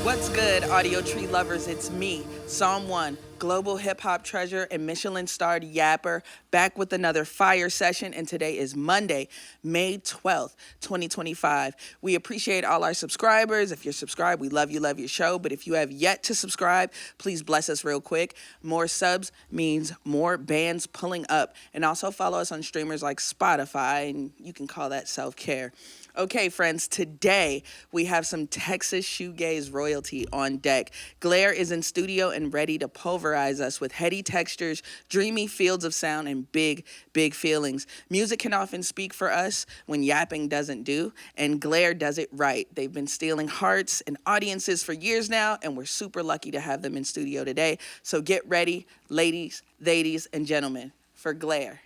What's good, Audiotree lovers? It's me, Psalm 1, global hip-hop treasure and Michelin-starred yapper, back with another fire session, and today is Monday, May 12th, 2025. We appreciate all our subscribers. If you're subscribed, we love your show, but if you have yet to subscribe, please bless us real quick. More subs means more bands pulling up, and also follow us on streamers like Spotify, and you can call that self-care. Okay, friends, today we have some Texas shoegaze royalty on deck. Glare is in studio and ready to pulverize us with heady textures, dreamy fields of sound, and big feelings. Music can often speak for us when yapping doesn't do, and Glare does it right. They've been stealing hearts and audiences for years now, and we're super lucky to have them in studio today. So get ready, ladies, and gentlemen, for Glare.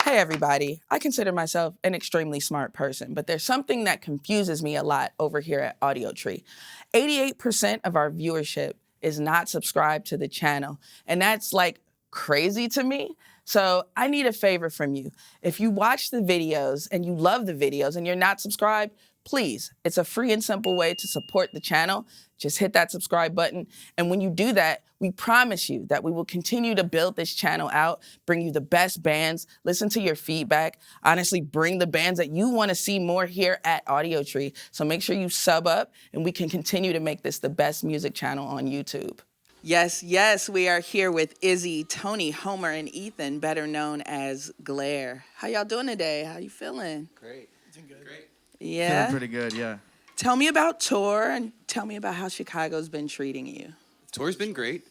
Hey everybody, I consider myself an extremely smart person, but there's something that confuses me a lot over here at Audiotree. 88% of our viewership is not subscribed to the channel, and that's like crazy to me. So I need a favor from you. If you watch the videos and you love the videos and you're not subscribed, please, it's a free and simple way to support the channel. Just hit that subscribe button. And when you do that, we promise you that we will continue to build this channel out, bring you the best bands, listen to your feedback, honestly, bring the bands that you want to see more here at Audiotree. So make sure you sub up and we can continue to make this the best music channel on YouTube. Yes, yes, we are here with Izzy, Tony, Homer, and Ethan, better known as Glare. How y'all doing today? How you feeling? Great. Doing good. Great. Yeah? Feeling pretty good, yeah. Tell me about tour and tell me about how Chicago's been treating you. Tour's been great.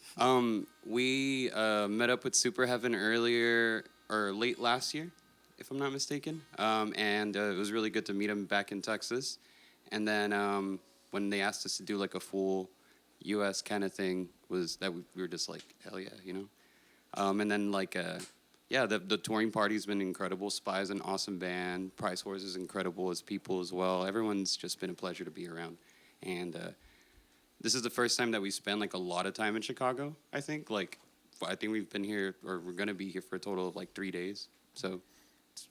We met up with Super Heaven earlier, or late last year, if I'm not mistaken. And it was really good to meet them back in Texas. And then when they asked us to do like a full U.S. kind of thing, we were just like, hell yeah, you know? And then like, yeah, the touring party's been incredible. Spy's an awesome band. Price Wars is incredible as people as well. Everyone's just been a pleasure to be around. And this is the first time that we spent like a lot of time in Chicago, I think. Like, I think we've been here, or we're going to be here for a total of like 3 days. So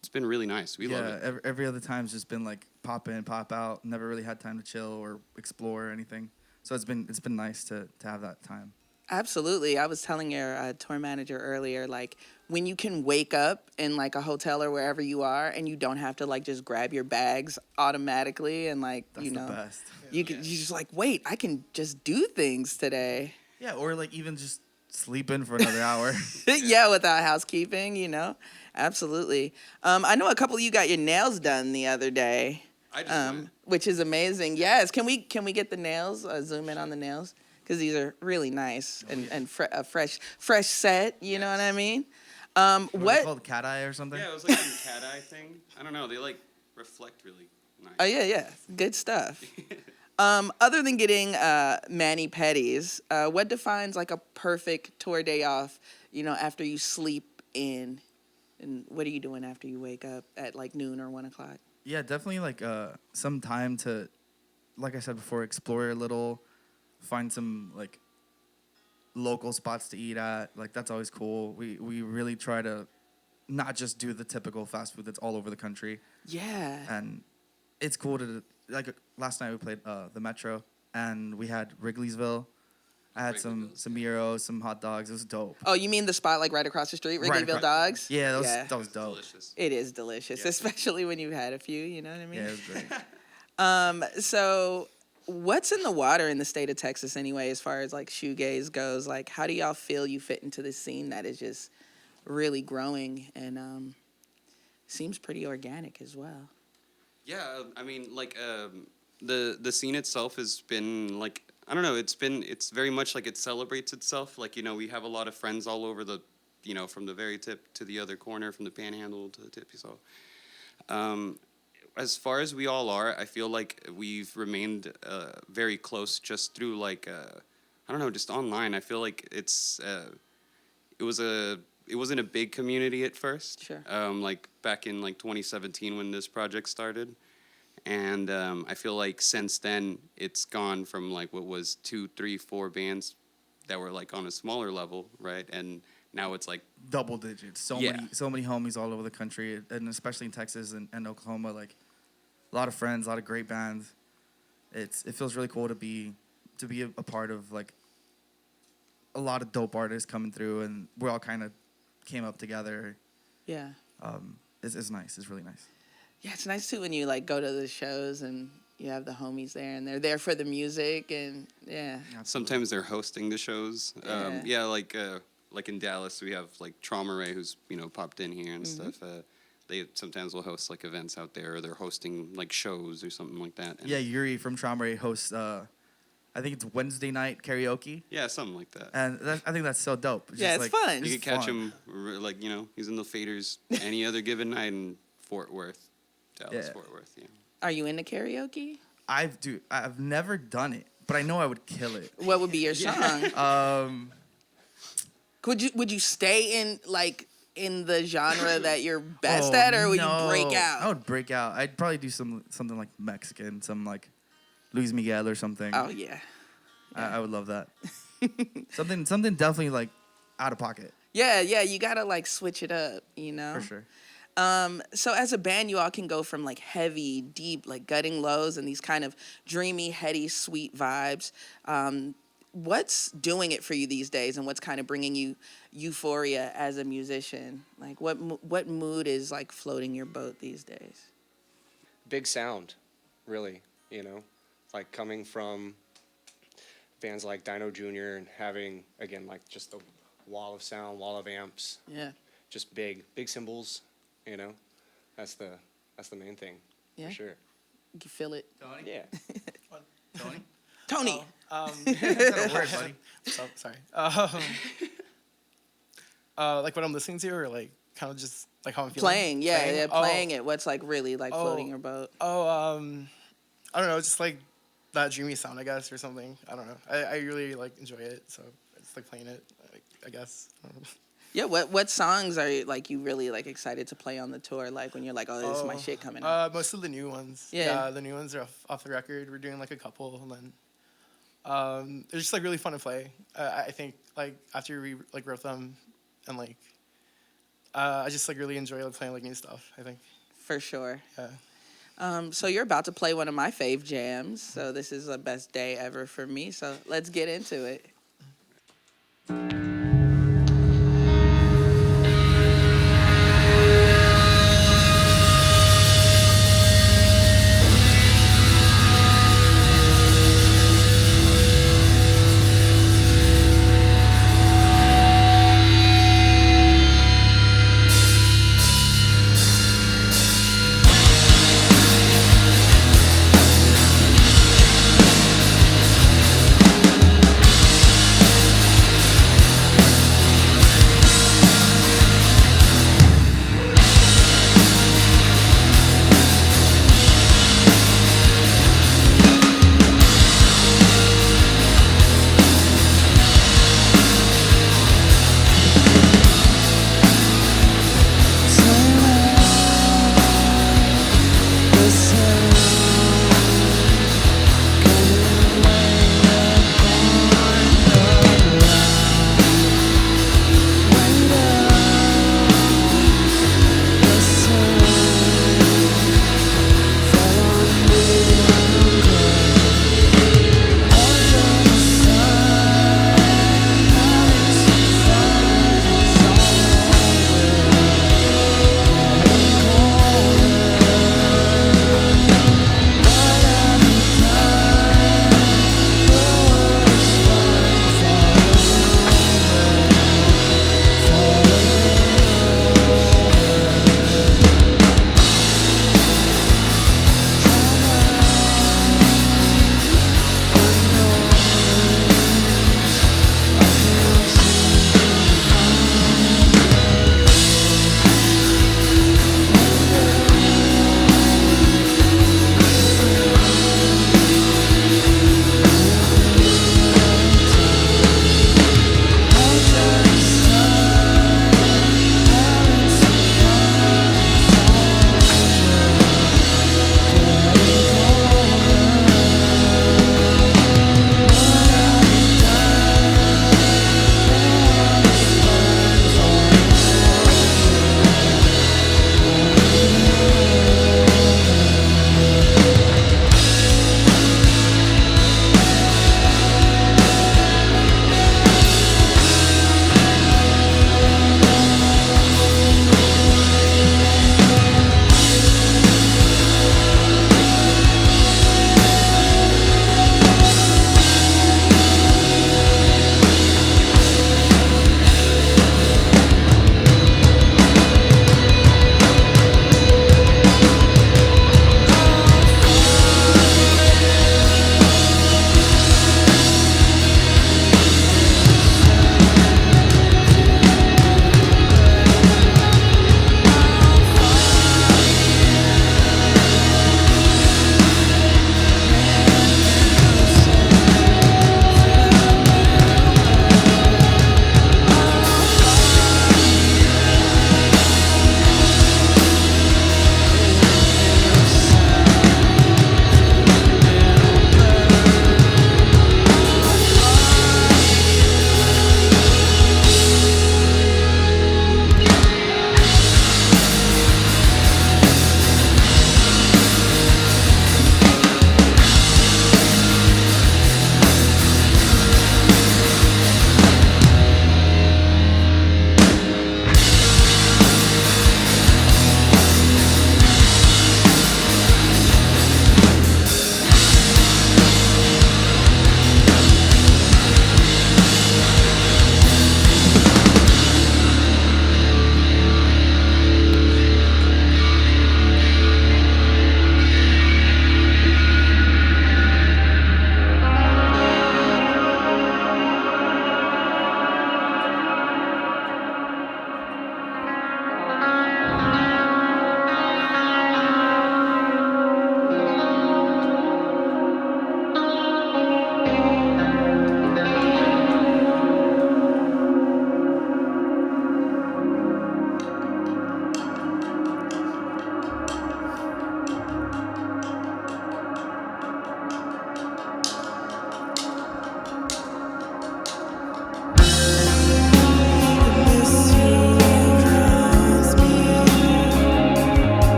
it's been really nice. We love it. Yeah, every other time's just been like pop in, pop out. Never really had time to chill or explore or anything. So it's been nice to have that time. Absolutely. I was telling your tour manager earlier, like, when you can wake up in, like, a hotel or wherever you are and you don't have to, like, just grab your bags automatically and, like, That's you know. the best. You just, like, wait, I can just do things today. Yeah, or, like, even just sleep in for another hour. Yeah, without housekeeping, you know. Absolutely. I know a couple of you got your nails done the other day. I just went. Which is amazing. Yes. Can we get the nails? Zoom in on the nails? Because these are really nice and a fresh set. You know what I mean? What? It's called cat eye or something? Yeah, it was like some cat eye thing. I don't know. They like reflect really nice. Oh yeah. Good stuff. Other than getting mani-pedis, what defines like a perfect tour day off? You know, after you sleep in, and what are you doing after you wake up at like noon or 1 o'clock? Yeah, definitely like some time to, like I said before, explore a little. Find some like local spots to eat at. Like that's always cool. We really try to not just do the typical fast food that's all over the country. Yeah. And it's cool to like last night we played the Metro and we had Wrigley'sville. I had some gyros, some hot dogs. It was dope. Oh, you mean the spot like right across the street, Wrigleyville Dogs? Yeah, that was dope. Delicious. It is delicious, yeah. Especially when you've had a few. You know what I mean? Yeah, it was great. So what's in the water in the state of Texas anyway, as far as like shoegaze goes? Like, how do y'all feel you fit into this scene that is just really growing and seems pretty organic as well? Yeah, I mean, like the scene itself has been like, I don't know, it's very much like it celebrates itself. Like, you know, we have a lot of friends all over the, you know, from the very tip to the other corner, from the panhandle to the tip. So, as far as we all are, I feel like we've remained very close just through like, I don't know, just online. I feel like it wasn't a big community at first. Sure. Like back in like 2017 when this project started. And I feel like since then it's gone from like what was 2, 3, 4 bands that were like on a smaller level, right? And now it's like double digits. So many homies all over the country, and especially in Texas and Oklahoma. Like a lot of friends, a lot of great bands. It feels really cool to be a part of like a lot of dope artists coming through, and we all kind of came up together. Yeah. It's nice. It's really nice. Yeah, it's nice too when you like go to the shows and you have the homies there and they're there for the music and yeah. Sometimes they're hosting the shows. Like in Dallas we have like Trauma Ray who's, you know, popped in here and stuff. They sometimes will host like events out there, or they're hosting like shows or something like that. And yeah, Yuri from Trauma Ray hosts I think it's Wednesday night karaoke. Yeah, something like that. And I think that's so dope. It's fun. You can catch him like, you know, he's in the faders any other given night in Fort Worth. Dallas, Fort Worth, yeah. Are you into karaoke? I've never done it, but I know I would kill it. What would be your song? Um, Would you stay in like in the genre that you're best at, or would you break out? I would break out. I'd probably do something like Mexican, some like Luis Miguel or something. Oh yeah. I would love that. something definitely like out of pocket. Yeah, you gotta like switch it up, you know. For sure. So as a band, you all can go from like heavy, deep, like gutting lows and these kind of dreamy, heady, sweet vibes. What's doing it for you these days, and what's kind of bringing you euphoria as a musician? Like what mood is like floating your boat these days? Big sound, really, you know, like coming from bands like Dino Jr. and having, again, like just the wall of sound, wall of amps. Yeah. Just big cymbals, you know. That's the main thing, Yeah. for sure. You can feel it. Tony? Yeah. Tony. That's a word, buddy. Oh, sorry. Like what I'm listening to, or like kind of just like how I'm feeling? Playing, yeah, playing it. What's like really like floating your boat? I don't know, just like that dreamy sound, I guess, or something. I don't know. I really like enjoy it, so it's like playing it, I guess. Yeah, what songs are you really like excited to play on the tour? Like when you're like, oh, this is my shit coming out. Most of the new ones. Yeah. The new ones are off the record. We're doing like a couple, and then they're just like really fun to play. I think like after we like wrote them, and like I just like really enjoy like playing like new stuff, I think. For sure. Yeah. So you're about to play one of my fave jams. So this is the best day ever for me. So let's get into it.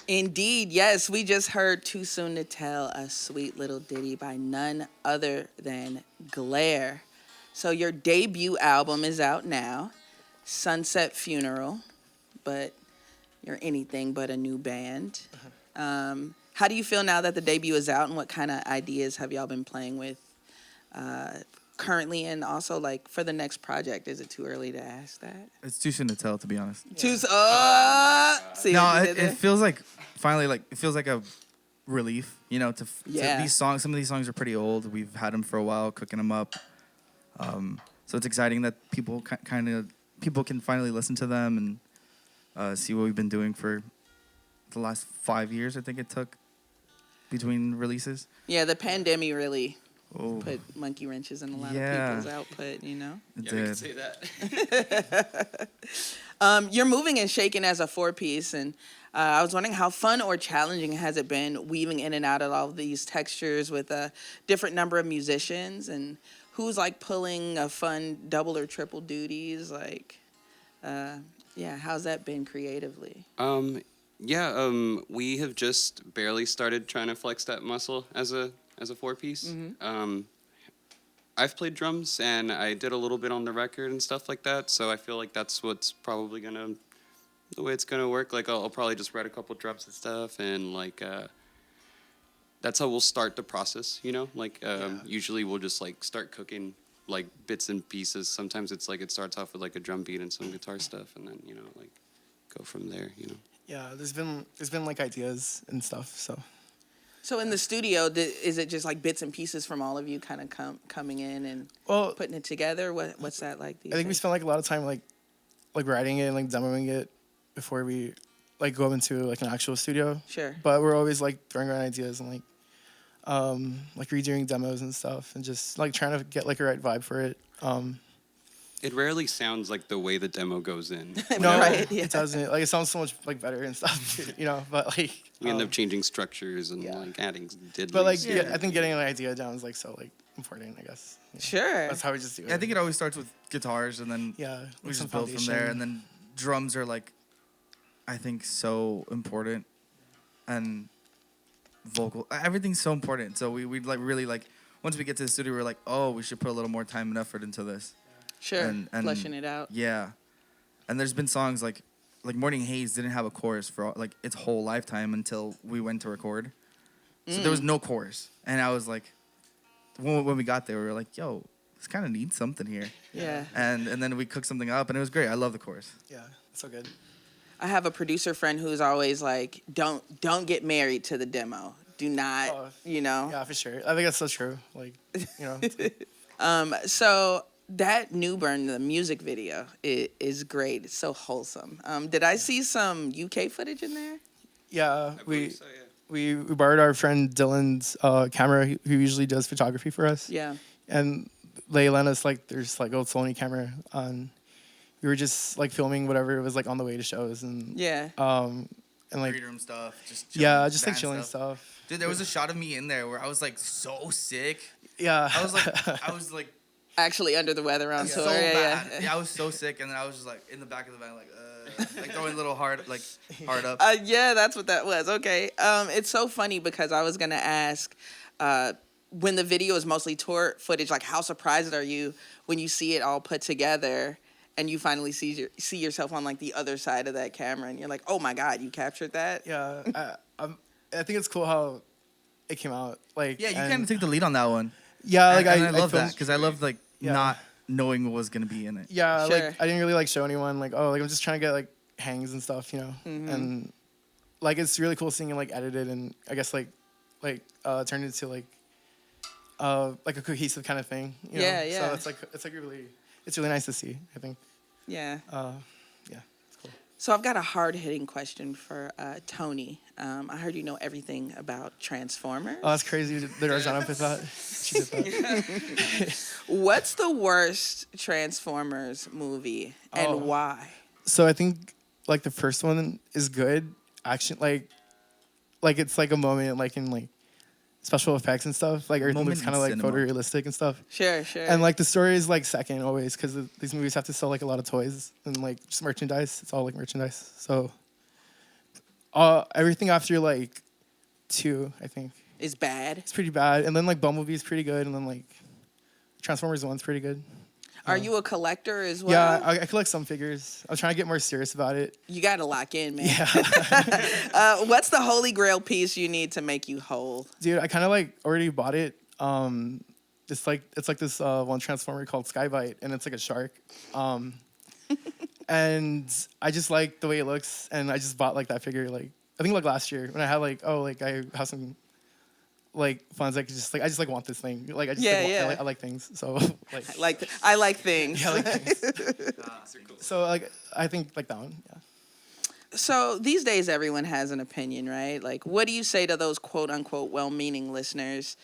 Indeed, yes. We just heard Too Soon to Tell, a sweet little ditty by none other than Glare. So your debut album is out now, Sunset Funeral, but you're anything but a new band. How do you feel now that the debut is out, and what kind of ideas have y'all been playing with currently, and also like for the next project? Is it too early to ask that? It's too soon to tell, to be honest. See No, what you it did there? feels like finally, like it feels like a relief, to Yeah. these songs. Some of these songs are pretty old. We've had them for a while, cooking them up. So it's exciting that people can finally listen to them and see what we've been doing for the last 5 years. I think it took between releases. Yeah, the pandemic really Oh, put monkey wrenches in a lot Yeah. of people's output, it Yeah, we did. can say that. You're moving and shaking as a 4-piece, and I was wondering how fun or challenging has it been weaving in and out of all of these textures with a different number of musicians, and who's like pulling a fun double or triple duties, like, how's that been creatively? We have just barely started trying to flex that muscle as a 4-piece. I've played drums and I did a little bit on the record and stuff like that, so I feel like that's what's probably the way it's gonna work. Like I'll probably just write a couple drums and stuff, and like that's how we'll start the process. Usually we'll just like start cooking like bits and pieces. Sometimes it's like it starts off with like a drum beat and some guitar stuff, and then like go from there. Yeah, there's been like ideas and stuff. So in the studio, is it just like bits and pieces from all of you kind of coming in and Well, putting it together? What's that like? I think we spent like a lot of time like writing it and like demoing it before we like go into like an actual studio. Sure. But we're always like throwing around ideas and like redoing demos and stuff and just like trying to get like a right vibe for it. It rarely sounds like the way the demo goes in. No, Right, yeah. it doesn't. Like it sounds so much like better and stuff, But like We end up changing structures and like adding diddly. but like stuff. I think getting an idea down is like so like important. I guess. Sure. That's how we just do it. I think it always starts with guitars, and then Yeah, we like some just build from there. foundation. And then drums are like, I think, so important, and vocal. Everything's so important. So we'd like really like once we get to the studio, we're like, oh, we should put a little more time and effort into this. Sure. And Fleshing it out. Yeah, and there's been songs like Mourning Haze didn't have a chorus for like its whole lifetime until we went to record. So there was no chorus, and I was like, when we got there, we were like, yo, this kind of needs something here. Yeah. And then we cooked something up, and it was great. I love the chorus. Yeah, it's so good. I have a producer friend who's always like, don't get married to the demo. Do not, Oh, Yeah, for sure. I think that's so true. Like, So that New Burn, the music video, is great. It's so wholesome. Did I see some UK footage in there? yeah, I believe so, yeah. we borrowed our friend Dylan's camera, who usually does photography for us. Yeah. And they lent us there's old Sony camera on. We were just filming whatever was on the way to shows and Yeah. and Read room stuff, just yeah, just band chilling stuff. Dude, there was a shot of me in there where I was so sick. Yeah, I was like Actually under the weather on so tour. bad. Yeah. Yeah, I was so sick, and then I was just in the back of the van, throwing a little hard up. Yeah, that's what that was. Okay. It's so funny because I was gonna ask, when the video is mostly tour footage, how surprised are you when you see it all put together and you finally see yourself on the other side of that camera and you're like, oh my God, you captured that? yeah. I think it's cool how it came out. Yeah, you kind of took the lead on that one. Yeah, And I love that filmed- because I love Yeah. not knowing what was gonna be in it. Yeah, Sure. I didn't really show anyone I'm just trying to get hangs and stuff, and it's really cool seeing it edited and I guess turned into a cohesive kind of thing. You Yeah, know? yeah. So it's really nice to see. I think. Yeah. Yeah, it's cool. So I've got a hard-hitting question for Tony. I heard you know everything about Transformers. Oh, that's crazy that Arjana put that. She did that. What's the worst Transformers movie and Oh. why? So I think the first one is good. Action it's a moment in special effects and stuff. Everything Moment looks in kind of cinema. photorealistic and stuff. Sure, sure. And the story is second always because these movies have to sell a lot of toys and just merchandise. It's all merchandise. So Everything after like 2, I think, It's bad. it's pretty bad. And then like Bumblebee's pretty good, and then like Transformers 1's pretty good. Are you a collector as well? Yeah, I collect some figures. I'm trying to get more serious about it. You got to lock in, man. Yeah. What's the holy grail piece you need to make you whole? Dude, I kind of like already bought it. It's like this one Transformer called Skybite, and it's like a shark. And I just like the way it looks, and I just bought like that figure like I think like last year when I had like I have some like funds. I just like want this thing. Like I just I like things. So like I like things. yeah, I like things. So like I think like that one. Yeah. So these days, everyone has an opinion, right? Like, what do you say to those quote unquote well-meaning listeners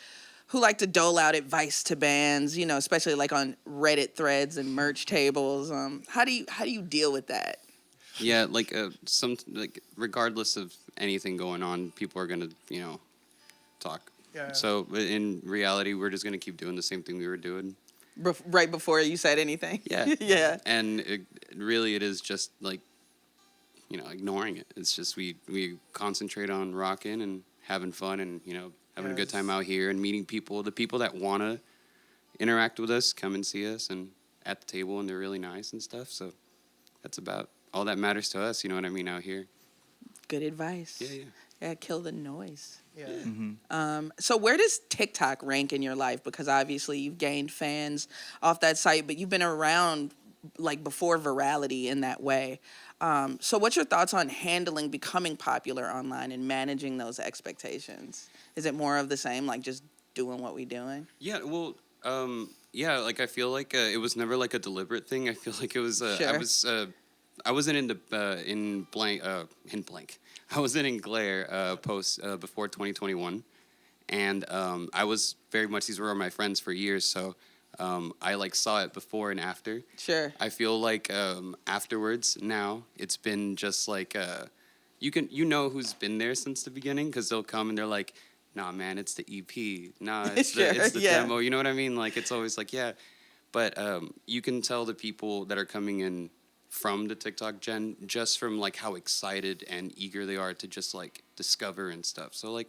who like to dole out advice to bands, you know, especially like on Reddit threads and merch tables? How do you deal with that? Yeah, like regardless of anything going on, people are gonna talk. Yeah. So in reality, we're just gonna keep doing the same thing we were doing. Right before you said anything. Yeah. Yeah. And it is just like, ignoring it. It's just we concentrate on rocking and having fun and having a good time out here and meeting people. The people that want to interact with us come and see us and at the table, and they're really nice and stuff. So that's about all that matters to us. You know what I mean, out here. Good advice. Yeah. Yeah, kill the noise. Yeah. Mm-hmm. So where does TikTok rank in your life? Because obviously you've gained fans off that site, but you've been around like before virality in that way. So what's your thoughts on handling becoming popular online and managing those expectations? Is it more of the same, like just doing what we doing? Yeah, well, like I feel like it was never like a deliberate thing. I feel like it was. Sure. I wasn't in blank. I wasn't in Glare post before 2021, and I was very much. These were my friends for years, so I like saw it before and after. Sure. I feel like afterwards now it's been just like you know who's been there since the beginning because they'll come and they're like, nah, man, it's the EP. Nah, it's Sure, the yeah. demo. You know what I mean? Like it's always like yeah, but you can tell the people that are coming in from the TikTok gen just from like how excited and eager they are to just like discover and stuff. So like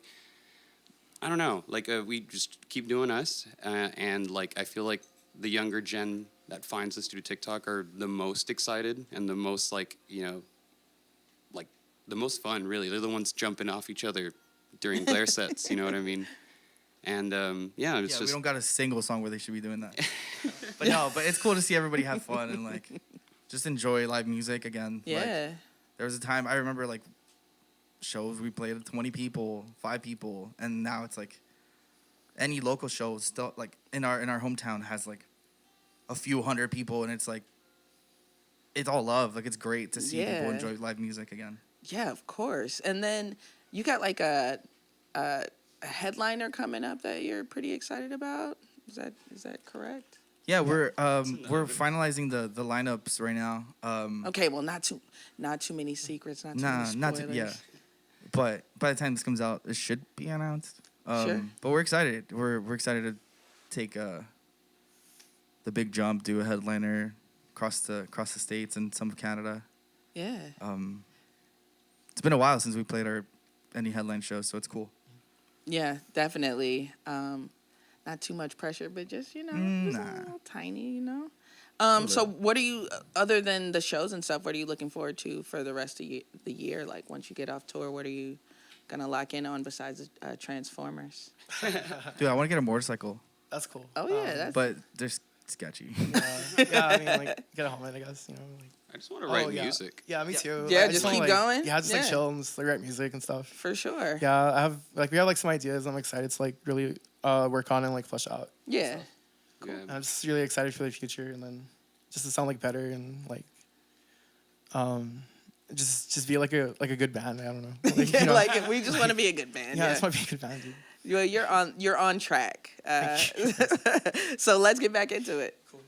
I don't know, like we just keep doing us and like I feel like the younger gen that finds us through TikTok are the most excited and the most like like the most fun really. They're the ones jumping off each other during Glare sets, you know what I mean? And it's just we don't got a single song where they should be doing that. But it's cool to see everybody have fun and like just enjoy live music again. Yeah. Like, there was a time I remember like shows we played with 20 people, 5 people, and now it's like any local show still like in our hometown has like a few hundred people, and it's like it's all love. Like it's great to see people enjoy live music again. Yeah, of course. And then you got like a headliner coming up that you're pretty excited about. Is that correct? Yeah, we're finalizing the lineups right now. Okay, well, not too many secrets, not too many spoilers. Yeah. But by the time this comes out, it should be announced. Sure. But we're excited. We're excited to take the big jump, do a headliner across the states and some of Canada. Yeah. It's been a while since we played any headline shows, so it's cool. Yeah, definitely. Not too much pressure, but just just a little tiny, So what are you, other than the shows and stuff, what are you looking forward to for the rest of the year? Like once you get off tour, what are you gonna lock in on besides Transformers? Dude, I want to get a motorcycle. That's cool. Oh yeah, but they're sketchy. Yeah, I mean, like, get a helmet, I guess, Like, I just want to write music. Yeah, me too. Yeah, I just wanna, keep like, going? Yeah, just like Yeah. chill and just like write music and stuff. For sure. Yeah, we have like some ideas I'm excited to like really work on and like flesh out. Yeah. Yeah. And I'm just really excited for the future and then just to sound like better and like just be like a good band. I don't know. Like, Yeah, like we just want to be a good band. yeah, I just want to be a good band, dude. Well, you're on track. So let's get back into it. Cool.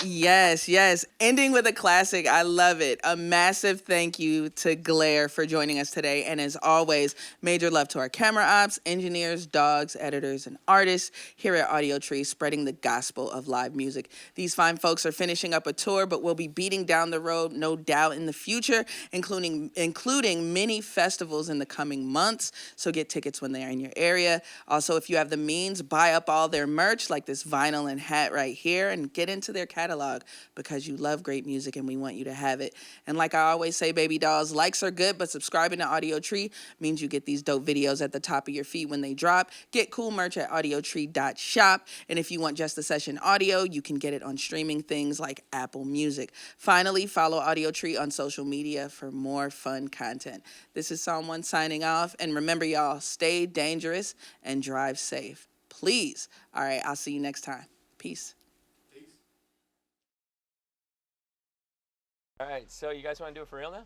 Yes, yes. Ending with a classic. I love it. A massive thank you to Glare for joining us today. And as always, major love to our camera ops, engineers, dogs, editors, and artists here at Audiotree, spreading the gospel of live music. These fine folks are finishing up a tour, but we'll be beating down the road, no doubt, in the future, including many festivals in the coming months. So get tickets when they're in your area. Also, if you have the means, buy up all their merch, like this vinyl and hat right here, and get into their catalog because you love great music and we want you to have it. And like I always say, baby dolls, likes are good, but subscribing to Audiotree means you get these dope videos at the top of your feed when they drop. Get cool merch at audiotree.shop. And if you want just the session audio, you can get it on streaming things like Apple Music. Finally, follow Audiotree on social media for more fun content. This is Someone signing off. And remember, y'all, stay dangerous and drive safe. Please. All right, I'll see you next time. Peace. All right, so you guys want to do it for real now?